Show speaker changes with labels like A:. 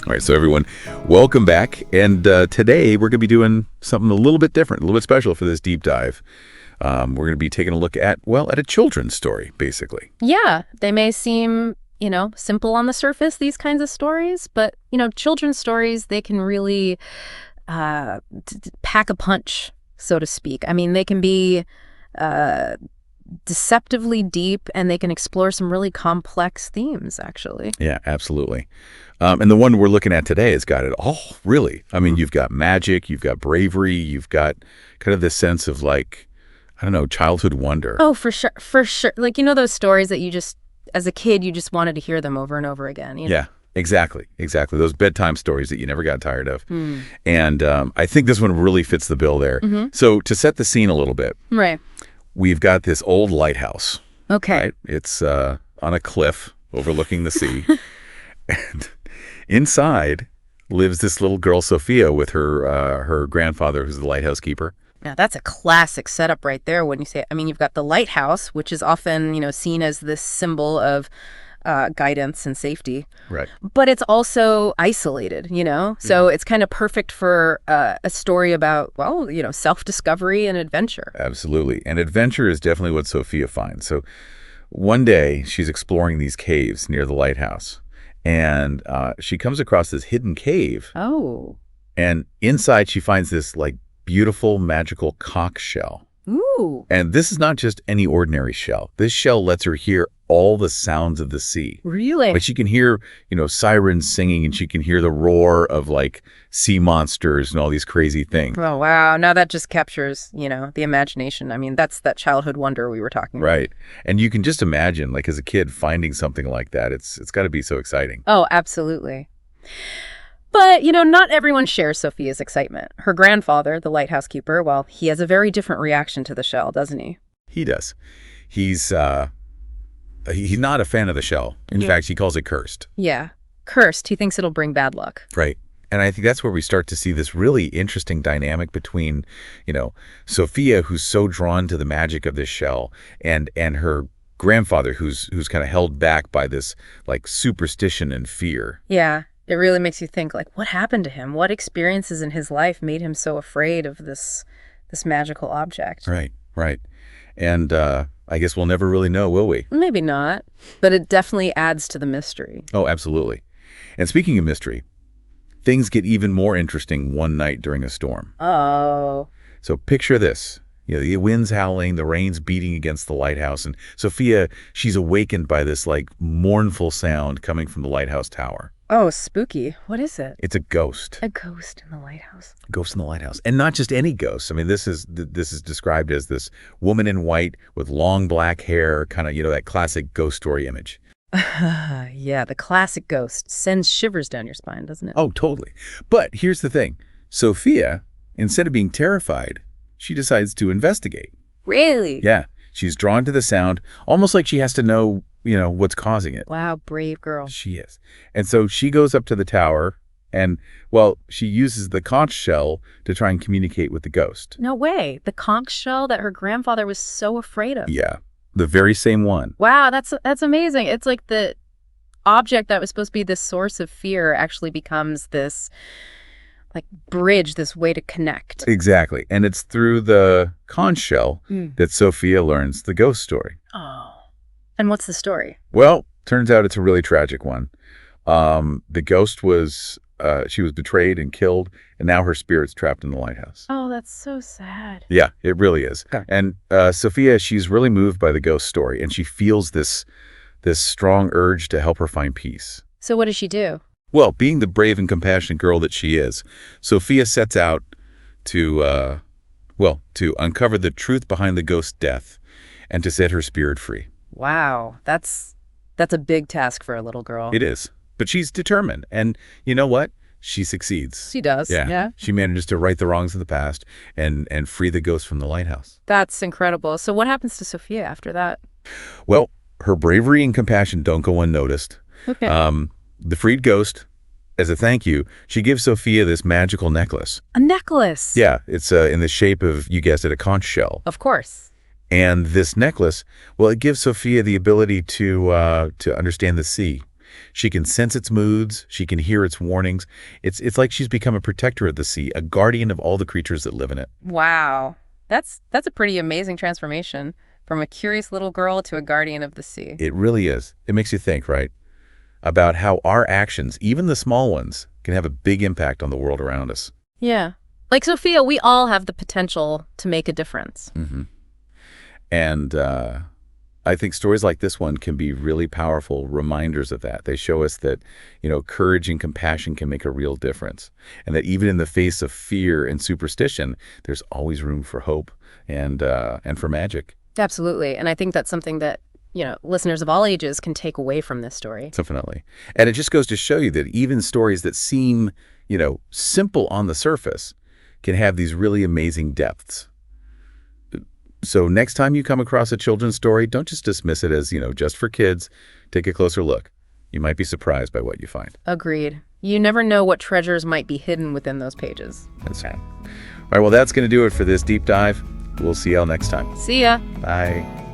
A: All right, so everyone, welcome back. And today we're going to be doing something a little bit different, a little bit special for this deep dive. We're going to be taking a look at, well, at a children's story, basically.
B: Yeah, they may seem, simple on the surface, these kinds of stories, but, children's stories, they can really pack a punch, so to speak. I mean, they can be deceptively deep, and they can explore some really complex themes, actually.
A: Yeah, absolutely. And the one we're looking at today has got it all, really. I mean, you've got magic, you've got bravery, you've got kind of this sense of childhood wonder.
B: Oh, for sure, for sure. Like, those stories that you just, as a kid, you just wanted to hear them over and over again.
A: Yeah, exactly. Those bedtime stories that you never got tired of. And I think this one really fits the bill there. So to set the scene a little bit.
B: Right.
A: We've got this old lighthouse.
B: Okay.
A: Right? It's on a cliff overlooking the sea. And inside lives this little girl, Sophia, with her grandfather, who's the lighthouse keeper.
B: Now, that's a classic setup right there when you say, you've got the lighthouse, which is often, seen as this symbol of guidance and safety.
A: Right.
B: But it's also isolated, So it's kind of perfect for a story about, self-discovery and adventure.
A: Absolutely. And adventure is definitely what Sophia finds. So one day she's exploring these caves near the lighthouse, and she comes across this hidden cave.
B: Oh.
A: And inside she finds this beautiful magical conch shell.
B: Ooh.
A: And this is not just any ordinary shell. This shell lets her hear all the sounds of the sea.
B: Really?
A: Like she can hear, sirens singing, and she can hear the roar of sea monsters and all these crazy things.
B: Oh, wow. Now that just captures, the imagination. I mean, that's that childhood wonder we were talking about.
A: Right. And you can just imagine, as a kid, finding something like that. It's got to be so exciting.
B: Oh, absolutely. But, not everyone shares Sophia's excitement. Her grandfather, the lighthouse keeper, well, he has a very different reaction to the shell, doesn't he?
A: He does. He's not a fan of the shell. In fact, he calls it cursed.
B: Yeah. Cursed. He thinks it'll bring bad luck.
A: Right. And I think that's where we start to see this really interesting dynamic between, Sophia, who's so drawn to the magic of this shell, and her grandfather, who's kind of held back by this superstition and fear.
B: Yeah. It really makes you think, what happened to him? What experiences in his life made him so afraid of this magical object?
A: Right. And I guess we'll never really know, will we?
B: Maybe not, but it definitely adds to the mystery.
A: Oh, absolutely. And speaking of mystery, things get even more interesting one night during a storm.
B: Oh.
A: So picture this. The wind's howling, the rain's beating against the lighthouse, and Sophia, she's awakened by this mournful sound coming from the lighthouse tower.
B: Oh, spooky. What is it?
A: It's a ghost.
B: A ghost in the lighthouse.
A: A ghost in the lighthouse. And not just any ghost. I mean, this is described as this woman in white with long black hair, kind of, that classic ghost story image.
B: Yeah, the classic ghost sends shivers down your spine, doesn't it?
A: Oh, totally. But here's the thing. Sophia, instead of being terrified, she decides to investigate.
B: Really?
A: Yeah. She's drawn to the sound, almost like she has to know, what's causing it.
B: Wow, brave girl.
A: She is. And so she goes up to the tower and, she uses the conch shell to try and communicate with the ghost.
B: No way. The conch shell that her grandfather was so afraid of.
A: Yeah. The very same one.
B: Wow, that's amazing. It's like the object that was supposed to be this source of fear actually becomes this bridge, this way to connect.
A: Exactly. And it's through the conch shell that Sophia learns the ghost story.
B: Oh. And what's the story?
A: Well, turns out it's a really tragic one. The ghost she was betrayed and killed, and now her spirit's trapped in the lighthouse.
B: Oh, that's so sad.
A: Yeah, it really is.
B: Okay.
A: And Sophia, she's really moved by the ghost story, and she feels this strong urge to help her find peace.
B: So what does she do?
A: Well, being the brave and compassionate girl that she is, Sophia sets out to uncover the truth behind the ghost's death and to set her spirit free.
B: Wow, that's a big task for a little girl.
A: It is. But she's determined. And you know what? She succeeds.
B: She does. Yeah.
A: She manages to right the wrongs of the past and free the ghost from the lighthouse.
B: That's incredible. So what happens to Sophia after that?
A: Well, her bravery and compassion don't go unnoticed.
B: Okay.
A: The freed ghost, as a thank you, she gives Sophia this magical necklace.
B: A necklace?
A: Yeah, it's in the shape of, you guessed it, a conch shell.
B: Of course.
A: And this necklace, well, it gives Sophia the ability to understand the sea She can sense its moods. She can hear its warnings. It's like she's become a protector of the sea, a guardian of all the creatures that live in it.
B: Wow. That's a pretty amazing transformation from a curious little girl to a guardian of the sea.
A: It really is. It makes you think, right? About how our actions, even the small ones, can have a big impact on the world around us.
B: Yeah. Like Sophia, we all have the potential to make a difference.
A: And I think stories like this one can be really powerful reminders of that. They show us that, courage and compassion can make a real difference. And that even in the face of fear and superstition, there's always room for hope and for magic.
B: Absolutely. And I think that's something that, listeners of all ages can take away from this story.
A: Definitely. And it just goes to show you that even stories that seem, simple on the surface can have these really amazing depths. So next time you come across a children's story, don't just dismiss it as, just for kids. Take a closer look. You might be surprised by what you find.
B: Agreed. You never know what treasures might be hidden within those pages.
A: That's right. All right, well, that's going to do it for this deep dive. We'll see y'all next time.
B: See ya.
A: Bye.